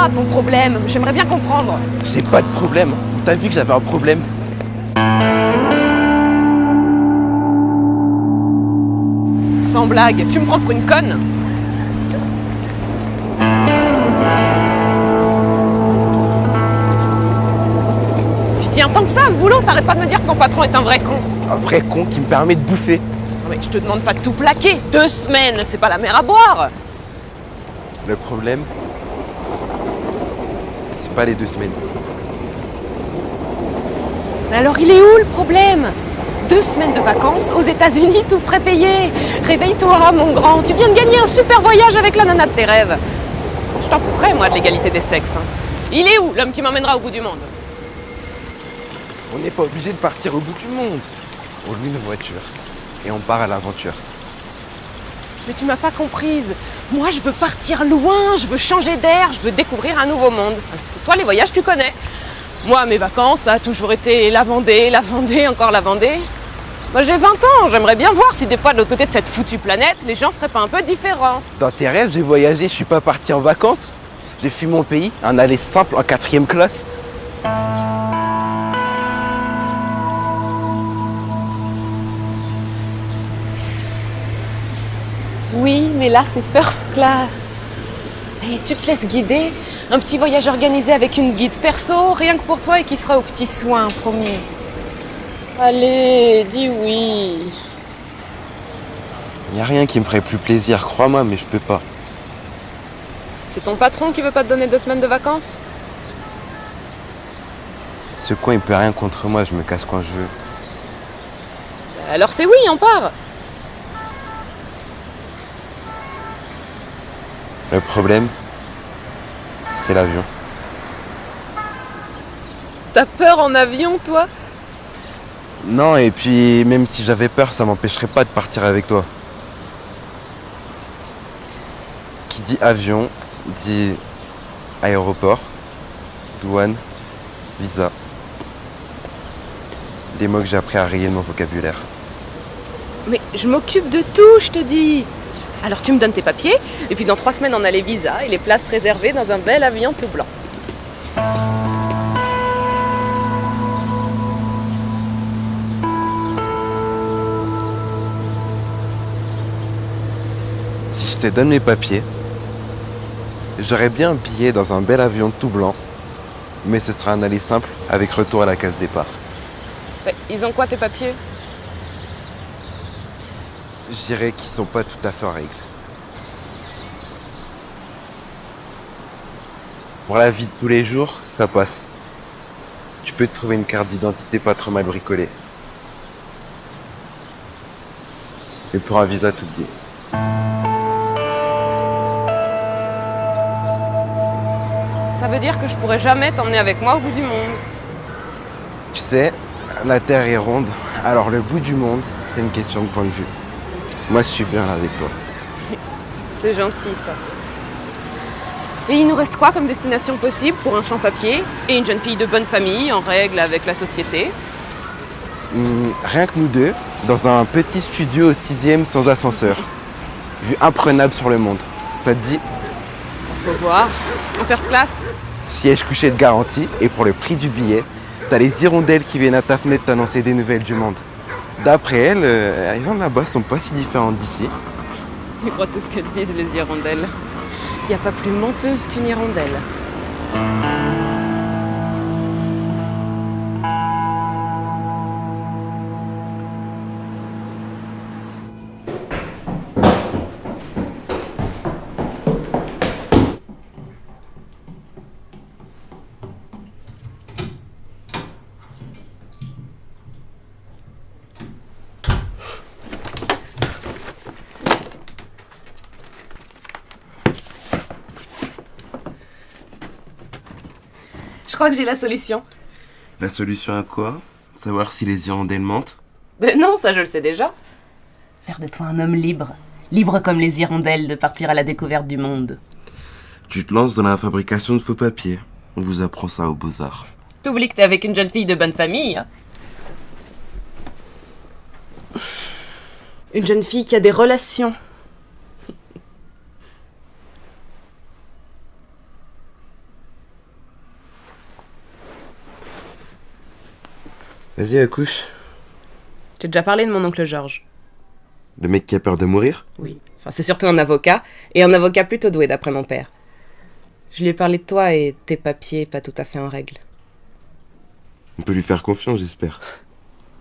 quoi ton problème? J'aimerais bien comprendre. J'ai pas de problème. T'as vu que j'avais un problème? Sans blague, tu me prends pour une conne? Tu tiens tant que ça à ce boulot, t'arrêtes pas de me dire que ton patron est un vrai con. Un vrai con qui me permet de bouffer. Non mais je te demande pas de tout plaquer. 2 semaines, c'est pas la mer à boire. Le problème, c'est pas les 2 semaines. Mais alors il est où le problème? 2 semaines de vacances aux États-Unis, tout frais payé. Réveille-toi, mon grand. Tu viens de gagner un super voyage avec la nana de tes rêves. Je t'en foutrais, moi, de l'égalité des sexes. Il est où, l'homme qui m'emmènera au bout du monde? On n'est pas obligé de partir au bout du monde. On loue une voiture et on part à l'aventure. Mais tu m'as pas comprise. Moi, je veux partir loin, je veux changer d'air, je veux découvrir un nouveau monde. Toi, les voyages, tu connais. Moi, mes vacances, ça a toujours été la Vendée, encore la Vendée. Moi, j'ai 20 ans, j'aimerais bien voir si des fois, de l'autre côté de cette foutue planète, les gens seraient pas un peu différents. Dans tes rêves, j'ai voyagé, je suis pas parti en vacances. J'ai fui mon pays, un aller simple en 4e classe. Oui, mais là, c'est first class. Et tu te laisses guider. Un petit voyage organisé avec une guide perso, rien que pour toi et qui sera aux petits soins, promis. Allez, dis oui. Y a rien qui me ferait plus plaisir, crois-moi, mais je peux pas. C'est ton patron qui veut pas te donner 2 semaines de vacances? Ce coin, il peut rien contre moi, je me casse quand je veux. Alors c'est oui, on part. Le problème, c'est l'avion. T'as peur en avion, toi? Non, et puis même si j'avais peur, ça m'empêcherait pas de partir avec toi. Qui dit avion, dit aéroport, douane, visa. Des mots que j'ai appris à rayer de mon vocabulaire. Mais je m'occupe de tout, je te dis. Alors tu me donnes tes papiers, et puis dans 3 semaines on a les visas et les places réservées dans un bel avion tout blanc. Si je te donne mes papiers, j'aurais bien un billet dans un bel avion tout blanc, mais ce sera un aller simple avec retour à la case départ. Mais ils ont quoi tes papiers? Je dirais qu'ils sont pas tout à fait en règle. Pour la vie de tous les jours, ça passe. Tu peux te trouver une carte d'identité pas trop mal bricolée. Et pour un visa, tout dit. Ça veut dire que je pourrais jamais t'emmener avec moi au bout du monde. Tu sais, la Terre est ronde, alors le bout du monde, c'est une question de point de vue. Moi, je suis bien là avec toi. C'est gentil ça. Et il nous reste quoi comme destination possible pour un sans-papier et une jeune fille de bonne famille, en règle avec la société? Rien que nous deux, dans un petit studio au 6e sans ascenseur. Vue imprenable sur le monde. Ça te dit? Faut voir. En first class? Siège couché de garantie, et pour le prix du billet, t'as les hirondelles qui viennent à ta fenêtre t'annoncer des nouvelles du monde. D'après elles, les gens de là-bas sont pas si différents d'ici. Ils croient tout ce que disent les hirondelles. Il n'y a pas plus menteuse qu'une hirondelle. Je crois que j'ai la solution. La solution à quoi? Savoir si les hirondelles mentent? Ben non, ça je le sais déjà. Faire de toi un homme libre. Libre comme les hirondelles de partir à la découverte du monde. Tu te lances dans la fabrication de faux papiers. On vous apprend ça aux Beaux-Arts. T'oublies que t'es avec une jeune fille de bonne famille. Une jeune fille qui a des relations. Vas-y, accouche. J'ai déjà parlé de mon oncle Georges. Le mec qui a peur de mourir? Oui. Enfin, c'est surtout un avocat, et un avocat plutôt doué d'après mon père. Je lui ai parlé de toi et tes papiers pas tout à fait en règle. On peut lui faire confiance, j'espère.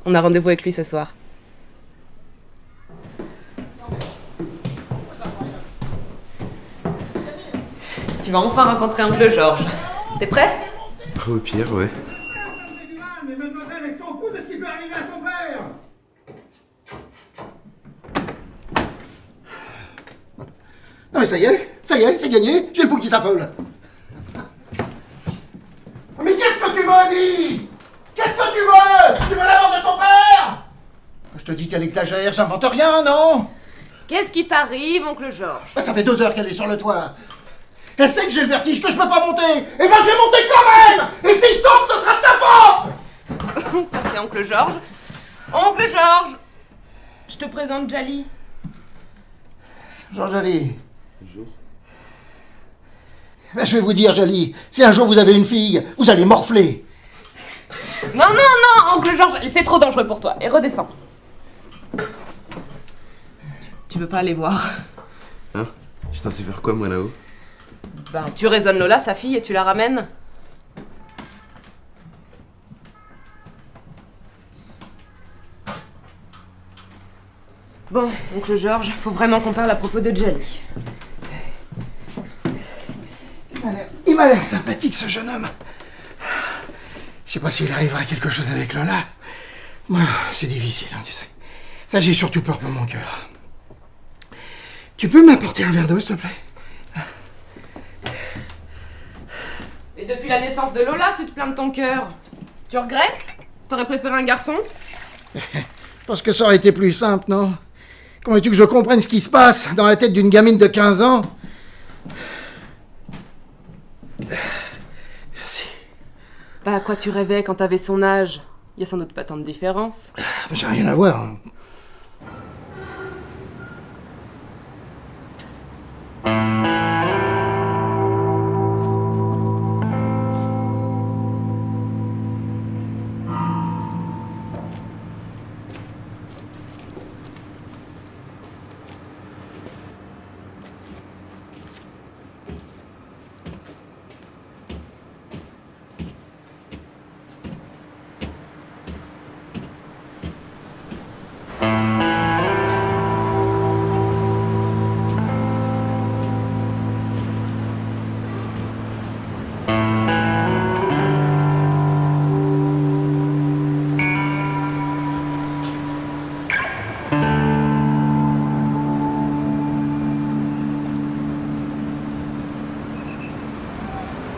On a rendez-vous avec lui ce soir. Tu vas enfin rencontrer oncle Georges. T'es prêt? Au pire, ouais. Mais mademoiselle, elle s'en fout de ce qui peut arriver à son père. Non mais ça y est, c'est gagné, j'ai le pouls qui s'affole. Mais qu'est-ce que tu veux, Annie? Qu'est-ce que tu veux? Tu veux la mort de ton père? Je te dis qu'elle exagère, j'invente rien, non? Qu'est-ce qui t'arrive, oncle Georges? Bah, ça fait 2 heures qu'elle est sur le toit. Elle sait que j'ai le vertige, que je peux pas monter. Et ben je vais monter quand même. Et si je tombe, ce sera de ta faute. Ça c'est oncle Georges. Oncle Georges! Je te présente Jali. Jean Jali. Bonjour. Ben, je vais vous dire, Jali, si un jour vous avez une fille, vous allez morfler. Non, non, non, oncle Georges, c'est trop dangereux pour toi. Et redescends. Tu veux pas aller voir? Hein? Je suis censé faire quoi, moi, là-haut? Ben, tu raisonnes Lola, sa fille, et tu la ramènes. Bon, oncle Georges, faut vraiment qu'on parle à propos de Jali. Il m'a l'air sympathique, ce jeune homme. Je sais pas s'il arrivera quelque chose avec Lola. Moi, c'est difficile, hein, tu sais. Enfin, j'ai surtout peur pour mon cœur. Tu peux m'apporter un verre d'eau, s'il te plaît? Et depuis la naissance de Lola, tu te plains de ton cœur. Tu regrettes? T'aurais préféré un garçon? Je pense que ça aurait été plus simple, non? Comment veux-tu que je comprenne ce qui se passe dans la tête d'une gamine de 15 ans? Merci. Bah, à quoi tu rêvais quand t'avais son âge? Y a sans doute pas tant de différence. J'ai rien à voir. Hein.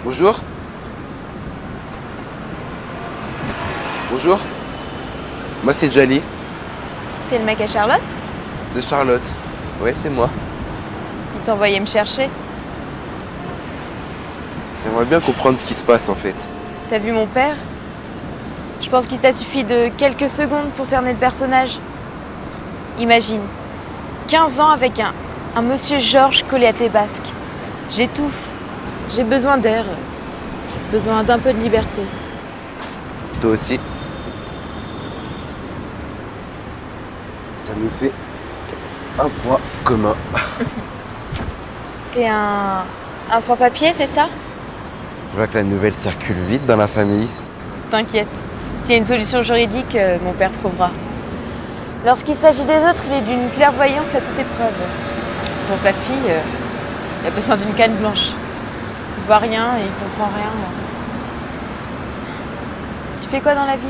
Bonjour. Bonjour. Moi, c'est Jali, T'es le mec à Charlotte? de Charlotte. Ouais, c'est moi. Il t'a envoyé me chercher. J'aimerais bien comprendre ce qui se passe, en fait. T'as vu mon père? Je pense qu'il t'a suffi de quelques secondes pour cerner le personnage. Imagine, 15 ans avec un monsieur Georges collé à tes basques. J'étouffe. J'ai besoin d'air. Besoin d'un peu de liberté. Toi aussi. Ça nous fait un poids commun. T'es un sans-papier, c'est ça? Je vois que la nouvelle circule vite dans la famille. T'inquiète. S'il y a une solution juridique, mon père trouvera. Lorsqu'il s'agit des autres, il est d'une clairvoyance à toute épreuve. Pour sa fille, il a besoin d'une canne blanche. Il voit rien et il comprend rien. Tu fais quoi dans la vie?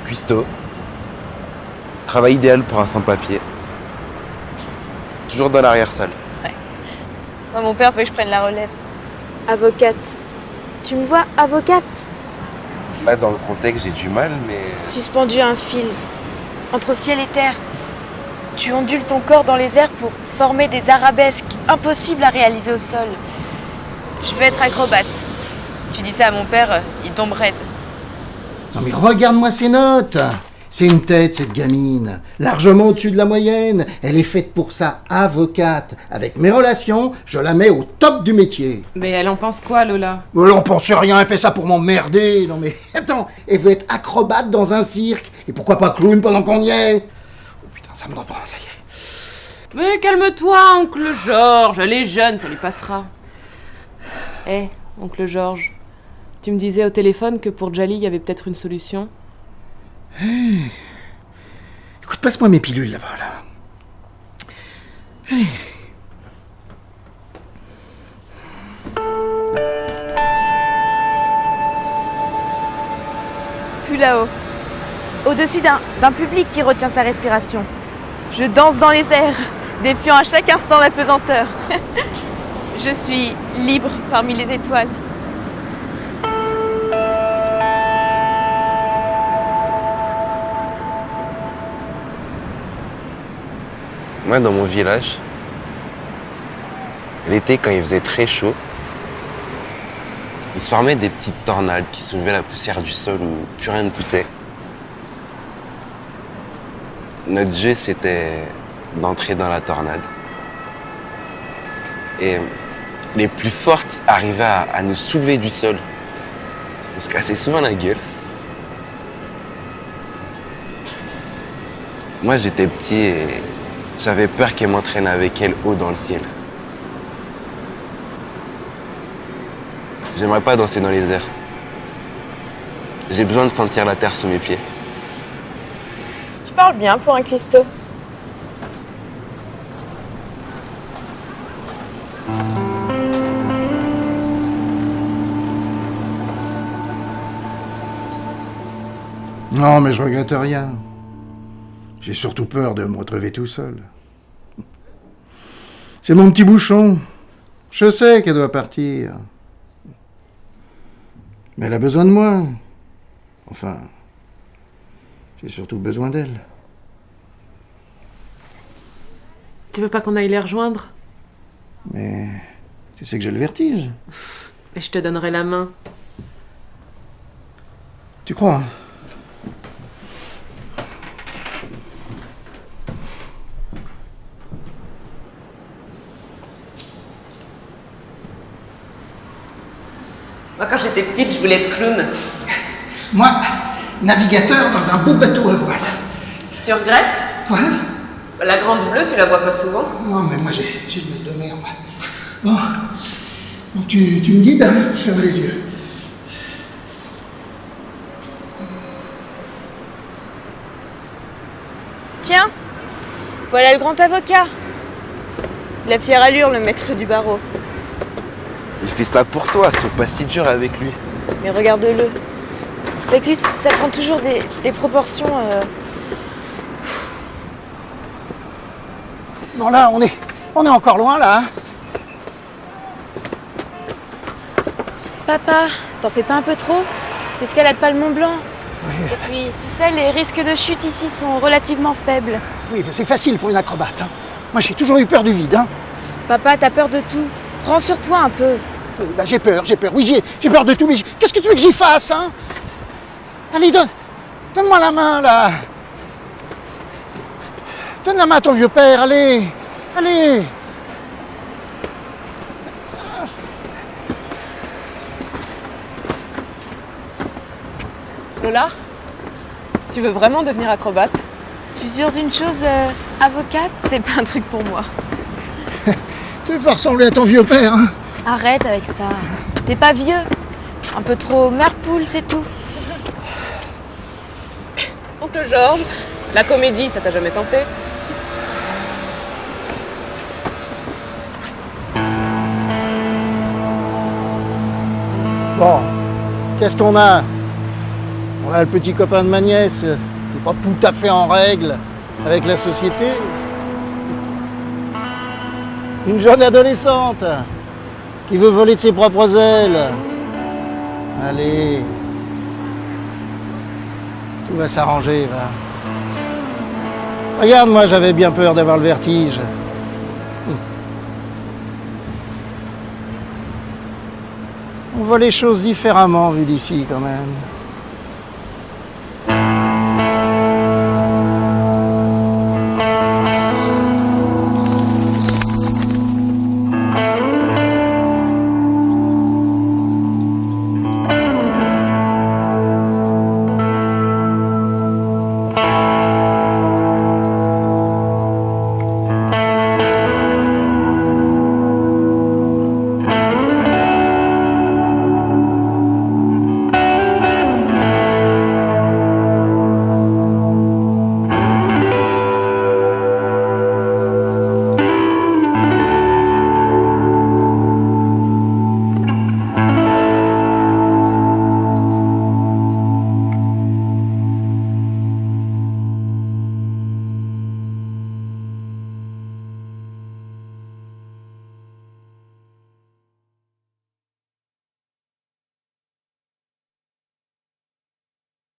Cuistot. Travail idéal pour un sans-papier. Toujours dans l'arrière-salle. Moi, mon père veut que je prenne la relève. Avocate. Tu me vois avocate? Là, dans le contexte, j'ai du mal, mais... Suspendue à un fil. Entre ciel et terre. Tu ondules ton corps dans les airs pour former des arabesques impossibles à réaliser au sol. Je veux être acrobate. Tu dis ça à mon père, il tombe raide. Non mais regarde-moi ces notes. C'est une tête, cette gamine, largement au-dessus de la moyenne. Elle est faite pour ça, avocate. Avec mes relations, je la mets au top du métier. Mais elle en pense quoi, Lola? Elle en pense rien, elle fait ça pour m'emmerder. Non mais, attends, elle veut être acrobate dans un cirque. Et pourquoi pas clown pendant qu'on y est? Oh putain, ça me reprend, ça y est. Mais calme-toi, oncle Georges. Elle est jeune, ça lui passera. Eh, oncle Georges, tu me disais au téléphone que pour Djali, il y avait peut-être une solution. Écoute, passe-moi mes pilules là-bas, là. Allez. Tout là-haut, au-dessus d'un public qui retient sa respiration. Je danse dans les airs, défiant à chaque instant la pesanteur. Je suis libre parmi les étoiles. Moi, dans mon village, l'été, quand il faisait très chaud, il se formait des petites tornades qui soulevaient la poussière du sol où plus rien ne poussait. Notre jeu, c'était d'entrer dans la tornade. Et les plus fortes arrivaient à nous soulever du sol. On se cassait souvent la gueule. Moi, j'étais petit et j'avais peur qu'elle m'entraîne avec elle haut dans le ciel. J'aimerais pas danser dans les airs. J'ai besoin de sentir la terre sous mes pieds. Tu parles bien pour un cuistot. Non, mais je regrette rien. J'ai surtout peur de me retrouver tout seul. C'est mon petit bouchon. Je sais qu'elle doit partir. Mais elle a besoin de moi. Enfin, j'ai surtout besoin d'elle. Tu veux pas qu'on aille les rejoindre? Mais tu sais que j'ai le vertige. Et je te donnerai la main. Tu crois? Moi, quand j'étais petite, je voulais être clown. Moi, navigateur dans un beau bateau à voile. Tu regrettes? Quoi? La grande bleue, tu la vois pas souvent. Non, mais moi, j'ai le nez de mer, moi. Bon, tu me guides, hein? Je ferme les yeux. Tiens, voilà le grand avocat. La fière allure, le maître du barreau. Il fait ça pour toi, sois pas si dur avec lui. Mais regarde-le. Avec lui, ça prend toujours des proportions... Bon, là, on est encore loin, là. Hein? Papa, t'en fais pas un peu trop? T'escalades pas le Mont Blanc. Oui. Et puis, tu sais, les risques de chute ici sont relativement faibles. Oui, mais c'est facile pour une acrobate. Hein. Moi, j'ai toujours eu peur du vide. Hein. Papa, t'as peur de tout. Prends sur toi un peu. Oui, bah, j'ai peur. Oui, j'ai peur de tout, mais qu'est-ce que tu veux que j'y fasse, hein? Allez, donne-moi la main, là. Donne la main à ton vieux père, allez. Allez. Lola, tu veux vraiment devenir acrobate? Je suis sûre d'une chose, avocate, c'est pas un truc pour moi. Tu veux pas ressembler à ton vieux père, hein? Arrête avec ça. T'es pas vieux. Un peu trop mère poule, c'est tout. Oncle Georges, la comédie, ça t'a jamais tenté? Bon, qu'est-ce qu'on a? On a le petit copain de ma nièce, qui n'est pas tout à fait en règle avec la société. Une jeune adolescente qui veut voler de ses propres ailes. Allez, tout va s'arranger, va. Regarde, moi j'avais bien peur d'avoir le vertige. On voit les choses différemment vu d'ici quand même.